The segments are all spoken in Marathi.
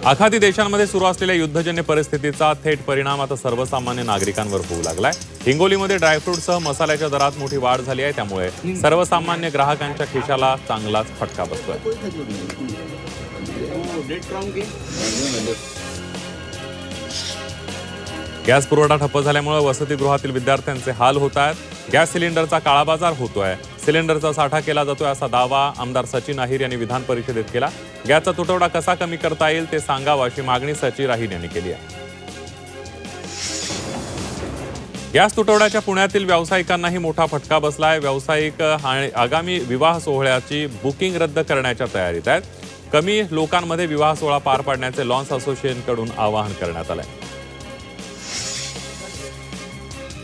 आखाती देशांमध्ये सुरू असलेल्या युद्धजन्य परिस्थितीचा थेट परिणाम आता सर्वसामान्य नागरिकांवर होऊ लागलाय। हिंगोलीमध्ये ड्रायफ्रूटसह मसाल्याच्या दरात मोठी वाढ झाली आहे, त्यामुळे सर्वसामान्य ग्राहकांच्या खिशाला चांगलाच फटका बसतोय। गॅस पुरवठा ठप्प झाल्यामुळे वसतिगृहातील विद्यार्थ्यांचे हाल होत आहेत। गॅस सिलेंडरचा काळाबाजार होतोय, सिलेंडरचा साठा केला जातोय असा दावा आमदार सचिन अहिर यांनी विधान परिषदेत केला। गॅसचा तुटवडा कसा कमी करता येईल ते सांगावं अशी मागणी सचिन अहिर यांनी केली आहे। गॅस तुटवड्याच्या पुण्यातील व्यावसायिकांनाही मोठा फटका बसलाय। व्यावसायिक आगामी विवाह सोहळ्याची बुकिंग रद्द करण्याच्या तयारीत आहेत। कमी लोकांमध्ये विवाह सोहळा पार पाडण्याचे लॉन्स असोसिएशनकडून आवाहन करण्यात आलंय।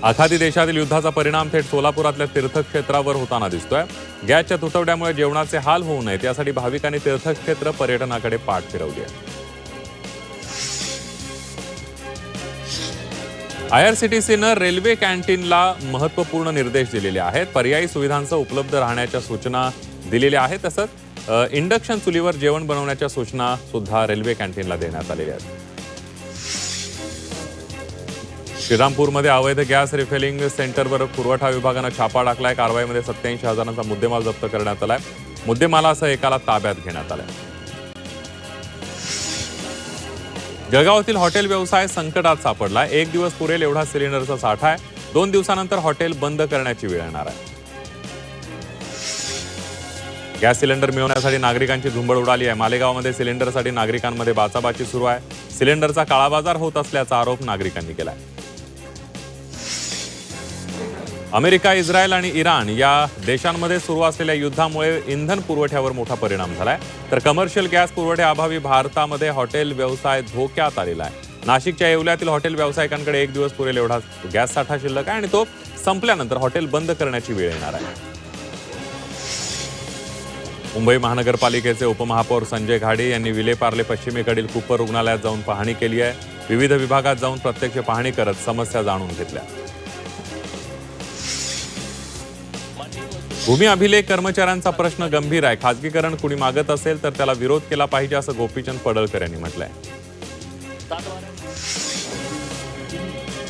आखाती देशातील युद्धाचा परिणाम थेट सोलापुरातल्या तीर्थक्षेत्रावर होताना दिसतोय। गॅसच्या तुटवड्यामुळे जेवणाचे हाल होऊ नयेत यासाठी भाविकांनी तीर्थक्षेत्र पर्यटनाकडे पाठ फिरवली आहे। आयआरसीटीसीनं रेल्वे कॅन्टीनला महत्त्वपूर्ण निर्देश दिलेले आहेत। पर्यायी सुविधांसह उपलब्ध राहण्याच्या सूचना दिलेल्या आहेत। तसंच इंडक्शन चुलीवर जेवण बनवण्याच्या सूचना सुद्धा रेल्वे कॅन्टीनला देण्यात आलेल्या आहेत। श्रीरामपूरमध्ये अवैध गॅस रिफिलिंग सेंटरवर पुरवठा विभागानं छापा टाकलाय। कारवाईमध्ये 87,000चा मुद्देमाल जप्त करण्यात आलाय। मुद्देमालासह एकाला ताब्यात घेण्यात आलाय। जळगावातील हॉटेल व्यवसाय संकटात सापडलाय। 1 दिवस पुरेल एवढा सिलेंडरचा साठा आहे। 2 दिवसानंतर हॉटेल बंद करण्याची वेळ येणार आहे। गॅस सिलेंडर मिळवण्यासाठी नागरिकांची झुंबड उडाली आहे। मालेगावमध्ये सिलेंडरसाठी नागरिकांमध्ये बाचाबाची सुरू आहे। सिलेंडरचा काळाबाजार होत असल्याचा आरोप नागरिकांनी केलाय। अमेरिका, इस्रायल आणि इराण या देशांमध्ये सुरू असलेल्या युद्धामुळे इंधन पुरवठ्यावर मोठा परिणाम झालाय। तर कमर्शियल गॅस पुरवठ्याअभावी भारतामध्ये हॉटेल व्यवसाय धोक्यात आलेला आहे। नाशिकच्या येवल्यातील हॉटेल व्यावसायिकांकडे 1 दिवस पुरेल एवढा गॅस साठा शिल्लक आहे आणि तो संपल्यानंतर हॉटेल बंद करण्याची वेळ येणार आहे। मुंबई महानगरपालिकेचे उपमहापौर संजय घाडी यांनी विलेपार्ले पश्चिमेकडील कुपर रुग्णालयात जाऊन पाहणी केली आहे। विविध विभागात जाऊन प्रत्यक्ष पाहणी करत समस्या जाणून घेतल्या। भूमी अभिलेख कर्मचाऱ्यांचा प्रश्न गंभीर आहे। खासगीकरण कुणी मागत असेल तर त्याला विरोध केला पाहिजे असं गोपीचंद पडळकर यांनी म्हटलंय।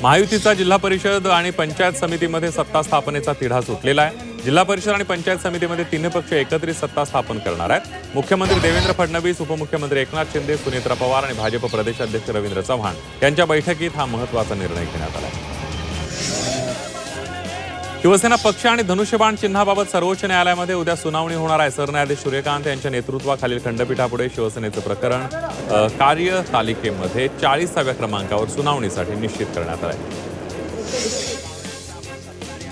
महायुतीचा जिल्हा परिषद आणि पंचायत समितीमध्ये सत्ता स्थापनेचा तिढा सुटलेला आहे। जिल्हा परिषद आणि पंचायत समितीमध्ये तिन्ही पक्ष एकत्रित सत्ता स्थापन करणार आहेत। मुख्यमंत्री देवेंद्र फडणवीस, उपमुख्यमंत्री एकनाथ शिंदे, सुनेत्रा पवार आणि भाजप प्रदेशाध्यक्ष रवींद्र चव्हाण यांच्या बैठकीत हा महत्त्वाचा निर्णय घेण्यात आला। शिवसेना पक्ष आणि धनुष्यबाण चिन्हाबाबत सर्वोच्च न्यायालयामध्ये उद्या सुनावणी होणार आहे। सरन्यायाधीश सूर्यकांत यांच्या नेतृत्वाखालील खंडपीठापुढे शिवसेनेचं प्रकरण कार्यतालिकेमध्ये 40व्या क्रमांकावर सुनावणीसाठी निश्चित करण्यात आलं आहे।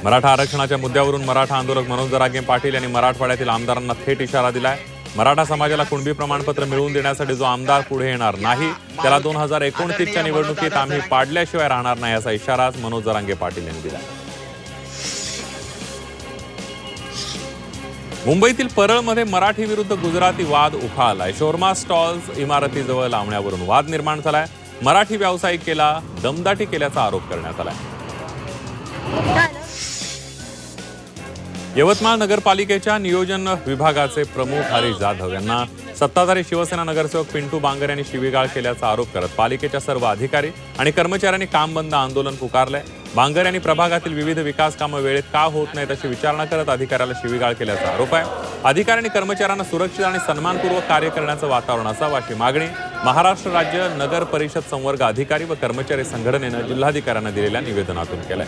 मराठा आरक्षणाच्या मुद्द्यावरून मराठा आंदोलक मनोज जरांगे पाटील यांनी मराठवाड्यातील आमदारांना थेट इशारा दिलाय। मराठा समाजाला कुणबी प्रमाणपत्र मिळवून देण्यासाठी जो आमदार पुढे येणार नाही त्याला 2029च्या निवडणुकीत आम्ही पाडल्याशिवाय राहणार नाही असा इशारा मनोज जरांगे पाटील यांनी दिला। मुंबईतील परळमध्ये मराठी विरुद्ध गुजराती वाद उफाळलाय। शोरमा स्टॉल्स इमारतीजवळ लावण्यावरून वाद निर्माण झालाय। मराठी व्यावसायिकेला दमदाटी केल्याचा आरोप करण्यात आलाय। यवतमाळ नगरपालिकेच्या नियोजन विभागाचे प्रमुख हरीश जाधव यांना सत्ताधारी शिवसेना नगरसेवक पिंटू बांगर यांनी शिवीगाळ केल्याचा आरोप करत पालिकेच्या सर्व अधिकारी आणि कर्मचाऱ्यांनी काम बंद आंदोलन पुकारलंय। बांगर यांनी प्रभागातील विविध विकास कामं वेळेत का होत नाहीत अशी विचारणा करत अधिकाऱ्याला शिवीगाळ केल्याचा आरोप आहे। अधिकारी आणि कर्मचाऱ्यांना सुरक्षित आणि सन्मानपूर्वक कार्य करण्याचं वातावरण असावं अशी मागणी महाराष्ट्र राज्य नगर परिषद संवर्ग अधिकारी व कर्मचारी संघटनेनं जिल्हाधिकाऱ्यांना दिलेल्या निवेदनातून केलंय।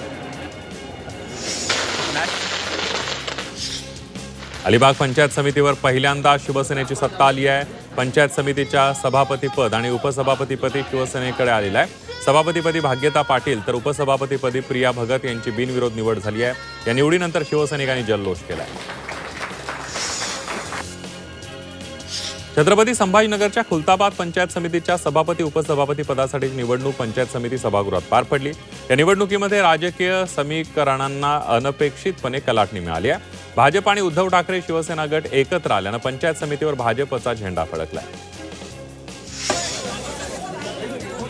अलिबाग पंचायत समितीवर पहिल्यांदा शिवसेनेची सत्ता आली आहे। पंचायत समितीच्या सभापतीपद आणि उपसभापतीपदी शिवसेनेकडे आलेला आहे। सभापतीपदी भाग्यता पाटील तर उपसभापतीपदी प्रिया भगत यांची बिनविरोध निवड झाली आहे। या निवडीनंतर शिवसैनिकांनी जल्लोष केलाय। छत्रपती संभाजीनगरच्या खुलताबाद पंचायत समितीच्या सभापती उपसभापती पदासाठी निवडणूक पंचायत समिती सभागृहात पार पडली। या निवडणुकीमध्ये राजकीय समीकरणांना अनपेक्षितपणे कलाटणी मिळाली आहे। भाजप आणि उद्धव ठाकरे शिवसेना गट एकत्र आल्यानं पंचायत समितीवर भाजपचा झेंडा फडकलाय।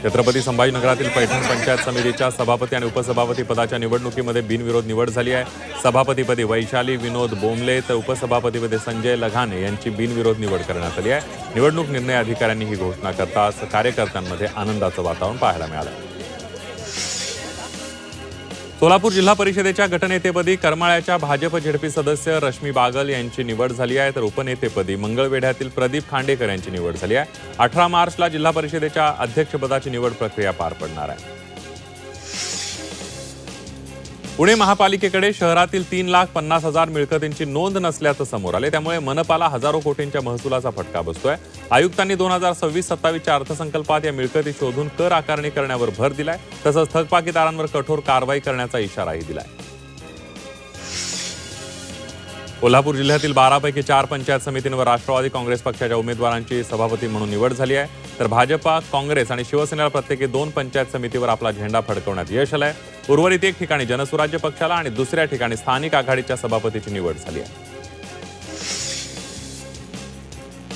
छत्रपती संभाजीनगरातील पैठण पंचायत समितीच्या सभापती आणि उपसभापती पदाच्या निवडणुकीमध्ये बिनविरोध निवड झाली आहे। सभापतीपदी वैशाली विनोद बोंबले तर उपसभापतीपदी संजय लघाने यांची बिनविरोध निवड करण्यात आली आहे। निवडणूक निर्णय अधिकाऱ्यांनी ही घोषणा करताच कार्यकर्त्यांमध्ये आनंदाचं वातावरण पाहायला मिळालं। सोलापूर जिल्हा परिषदेच्या गटनेतेपदी करमाळ्याच्या भाजप झेडपी सदस्य रश्मी बागल यांची निवड झाली आहे, तर उपनेतेपदी मंगळवेढ्यातील प्रदीप खांडेकर यांची निवड झाली आहे। 18 मार्चला जिल्हा परिषदेच्या अध्यक्षपदाची निवड प्रक्रिया पार पडणार आहे। पुणे महापालिकेकडे शहरातील 3,50,000 मिळकतींची नोंद नसल्याचं समोर आले, त्यामुळे मनपाला हजारो कोटींच्या महसुलाचा फटका बसतोय। आयुक्तांनी 2026-27च्या अर्थसंकल्पात या मिळकती शोधून कर आकारणी करण्यावर भर दिलाय, तसंच थकबाकीदारांवर कठोर कारवाई करण्याचा इशाराही दिलाय। कोल्हापूर जिल्ह्यातील 12 पैकी 4 पंचायत समितींवर राष्ट्रवादी काँग्रेस पक्षाच्या उमेदवारांची सभापती म्हणून निवड झाली आहे, तर भाजपा, काँग्रेस आणि शिवसेनेला प्रत्येकी 2 पंचायत समितीवर आपला झेंडा फडकवण्यात यश आलंय। उर्वरित 1 ठिकाणी जनसुराज्य पक्षाला आणि दुसऱ्या ठिकाणी स्थानिक आघाडीच्या सभापतीची निवड झाली आहे।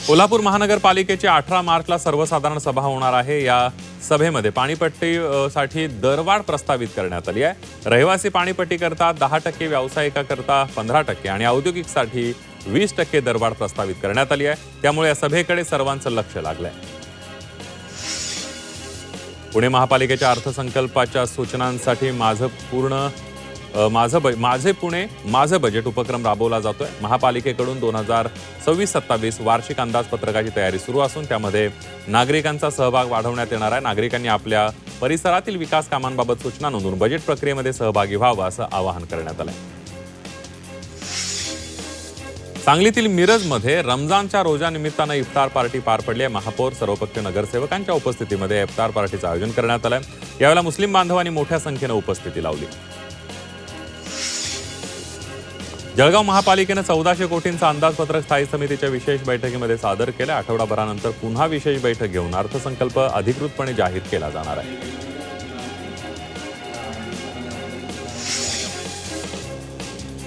कोल्हापूर महानगरपालिकेची 18 मार्चला सर्वसाधारण सभा होणार आहे। या सभेमध्ये पाणीपट्टीसाठी दरवाढ प्रस्तावित करण्यात आली आहे। रहिवासी पाणीपट्टी करता 10%, व्यावसायिकाकरता 15% आणि औद्योगिकसाठी 20% दरवाढ प्रस्तावित करण्यात आली आहे। त्यामुळे या सभेकडे सर्वांचं लक्ष लागलंय। पुणे महापालिकेच्या अर्थसंकल्पाच्या सूचनांसाठी माझे पुणे माझं बजेट उपक्रम राबवला जातोय। महापालिकेकडून 2026-27 वार्षिक अंदाजपत्रकाची तयारी सुरू असून त्यामध्ये नागरिकांचा सहभाग वाढवण्यात येणार आहे। नागरिकांनी आपल्या परिसरातील विकास कामांबाबत सूचना नोंदवून बजेट प्रक्रियेमध्ये सहभागी व्हावं असं आवाहन करण्यात आलंय। सांगलीतील मिरजमध्ये रमजानच्या रोजानिमित्तानं इफ्तार पार्टी पार पडली आहे। महापौर, सर्वपक्षीय नगरसेवकांच्या उपस्थितीमध्ये इफ्तार पार्टीचं आयोजन करण्यात आलंय। यावेळेला मुस्लिम बांधवांनी मोठ्या संख्येनं उपस्थिती लावली। जळगाव महापालिकेनं 1400 कोटींचं अंदाजपत्रक स्थायी समितीच्या विशेष बैठकीमध्ये सादर केलं। आठवडाभरानंतर पुन्हा विशेष बैठक घेऊन अर्थसंकल्प अधिकृतपणे जाहीर केला जाणार आहे।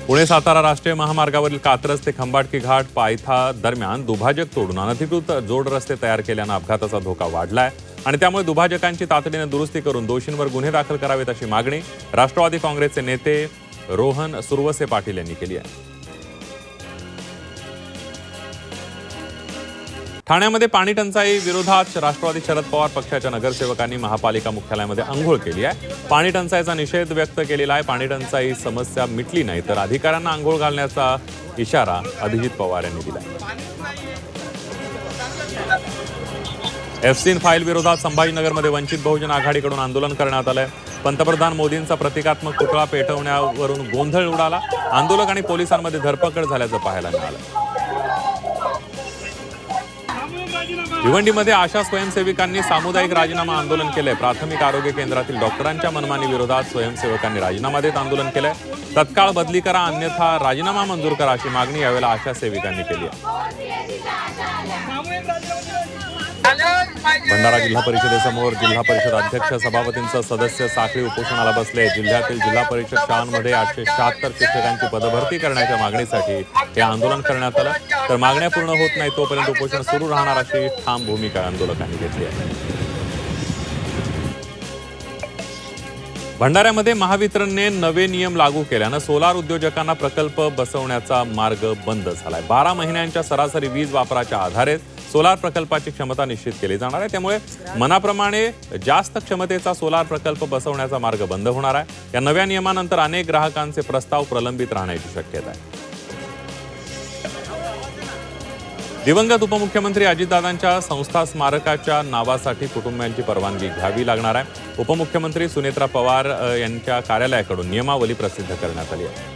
पुणे सातारा राष्ट्रीय महामार्गावरील कात्रज ते खंबाटकी घाट पायथा दरम्यान दुभाजक तोडून अनधिकृत जोड रस्ते तयार केल्यानं अपघाताचा धोका वाढलाय आणि त्यामुळे दुभाजकांची तातडीने दुरुस्ती करून दोषींवर गुन्हे दाखल करावेत अशी मागणी राष्ट्रवादी काँग्रेसचे नेते रोहन सुरवसे पाटील यांनी केली आहे। ठाण्यामध्ये पाणी टंचाई विरोधात राष्ट्रवादी शरद पवार पक्षाच्या नगरसेवकांनी महापालिका मुख्यालयामध्ये अंघोळ केली आहे। पाणी टंचाईचा निषेध व्यक्त केलेला आहे। पाणी टंचाई समस्या मिटली नाही तर अधिकाऱ्यांना अंघोळ घालण्याचा इशारा अभिजित पवार यांनी दिला। एफसीन फाईल विरोधात संभाजीनगरमध्ये वंचित बहुजन आघाडीकडून आंदोलन करण्यात आलंय। पंतप्रधान मोदींचा प्रतिकात्मक पुतळा पेटवण्यावरून गोंधळ उडाला। आंदोलक आणि पोलिसांमध्ये धरपकड झाल्याचं पाहायला मिळालं। भिवंडीमध्ये आशा स्वयंसेविकांनी सामुदायिक राजीनामा आंदोलन केलंय। प्राथमिक आरोग्य केंद्रातील डॉक्टरांच्या मनमानी विरोधात स्वयंसेवकांनी राजीनामा देत आंदोलन केलंय। तत्काळ बदली करा अन्यथा राजीनामा मंजूर करा अशी मागणी यावेळेला आशा सेविकांनी केली आहे। भंडारा जिल्हा परिषदेसमोर जिल्हा परिषद अध्यक्ष सभापतींचं सदस्य साखळी उपोषणाला बसले। जिल्ह्यातील जिल्हा परिषद शाळांमध्ये 876 शिक्षकांची पदभरती करण्याच्या मागणीसाठी हे आंदोलन करण्यात आलं, तर मागण्या पूर्ण होत नाही तोपर्यंत उपोषण सुरू राहणार अशी ठाम भूमिका आंदोलकांनी घेतली आहे। भंडाऱ्यामध्ये महावितरणने नवे नियम लागू केल्यानं सोलार उद्योजकांना प्रकल्प बसवण्याचा मार्ग बंद झालाय। 12 महिन्यांच्या सरासरी वीज वापराच्या आधारे सोलार प्रकल्पाची क्षमता निश्चित केली जाणार आहे। त्यामुळे मनाप्रमाणे जास्त क्षमतेचा सोलार प्रकल्प बसवण्याचा मार्ग बंद होणार आहे। या नव्या नियमानंतर अनेक ग्राहकांचे प्रस्ताव प्रलंबित राहण्याची शक्यता आहे। दिवंगत उपमुख्यमंत्री अजितदादांच्या संस्था स्मारकाच्या नावासाठी कुटुंबियांची परवानगी घ्यावी लागणार आहे। उपमुख्यमंत्री सुनेत्रा पवार यांच्या कार्यालयाकडून नियमावली प्रसिद्ध करण्यात आली आहे।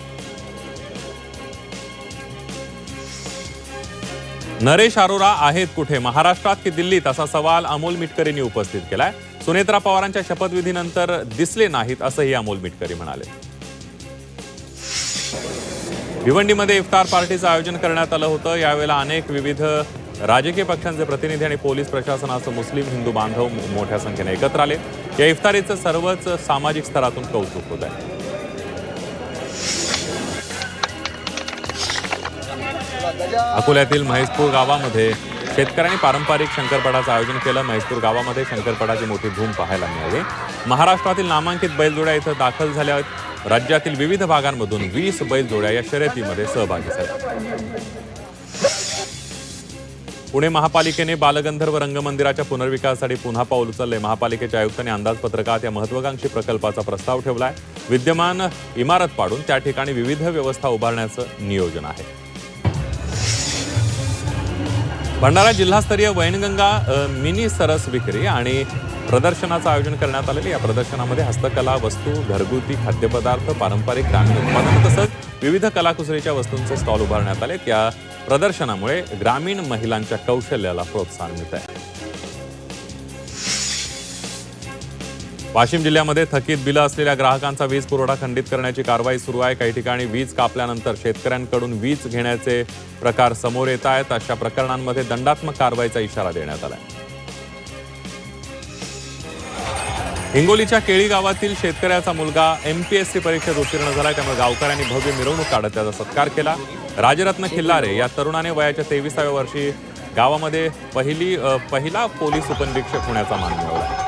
नरेश अरोरा आहेत कुठे, महाराष्ट्रात की दिल्लीत, असा सवाल अमोल मिटकरींनी उपस्थित केलाय। सुनेत्रा पवारांच्या शपथविधीनंतर दिसले नाहीत असंही अमोल मिटकरी म्हणाले। भिवंडीमध्ये इफ्तार पार्टीचं आयोजन करण्यात आलं होतं। यावेळेला अनेक विविध राजकीय पक्षांचे प्रतिनिधी आणि पोलीस प्रशासनासह मुस्लिम हिंदू बांधव मोठ्या संख्येने एकत्र आले। या इफ्तारीचं सर्वच सामाजिक स्तरातून कौतुक होत आहे। अकोल्यातील महेशपूर गावामध्ये शेतकऱ्यांनी पारंपरिक शंकरपटाचं आयोजन केलं. म्हैसूर गावामध्ये शंकरपटाची मोठी धूम पाहायला मिळाली. महाराष्ट्रातील नामांकित बैलजोड्या इथं दाखल झाल्या आहेत. राज्यातील विविध भागांमधून 20 बैलजोड्या या शर्यतीमध्ये सहभागी झाल्या. पुणे महापालिकेने बालगंधर्व रंगमंदिराच्या पुनर्विकासासाठी पुन्हा पाऊल उचलले. महापालिकेच्या आयुक्तांनी अंदाजपत्रकात या महत्वाकांक्षी प्रकल्पाचा प्रस्ताव ठेवलाय. विद्यमान इमारत पाडून त्या ठिकाणी विविध व्यवस्था उभारण्याचं नियोजन आहे. भंडारा जिल्हास्तरीय वैनगंगा मिनी सरस विक्री आणि प्रदर्शनाचं आयोजन करण्यात आलेलं. या प्रदर्शनामध्ये हस्तकला वस्तू, घरगुती खाद्यपदार्थ, पारंपरिक ग्रामीण उत्पादन तसंच विविध कलाकुसरीच्या वस्तूंचे स्टॉल उभारण्यात आले. या प्रदर्शनामुळे ग्रामीण महिलांच्या कौशल्याला प्रोत्साहन मिळत आहे. वाशिम जिल्ह्यामध्ये थकीत बिलं असलेल्या ग्राहकांचा वीज पुरवठा खंडित करण्याची कारवाई सुरू आहे. काही ठिकाणी वीज कापल्यानंतर शेतकऱ्यांकडून वीज घेण्याचे प्रकार समोर येत आहेत. अशा प्रकरणांमध्ये दंडात्मक कारवाईचा इशारा देण्यात आला. हिंगोलीच्या केळी गावातील शेतकऱ्याचा मुलगा MPSC परीक्षेत उत्तीर्ण झाला. त्यामुळे गावकऱ्यांनी भव्य मिरवणूक काढत त्याचा सत्कार केला. राजरत्न खिल्लारे या तरुणाने वयाच्या 23व्या वर्षी गावामध्ये पहिला पोलीस उपनिरीक्षक होण्याचा मान मिळवला.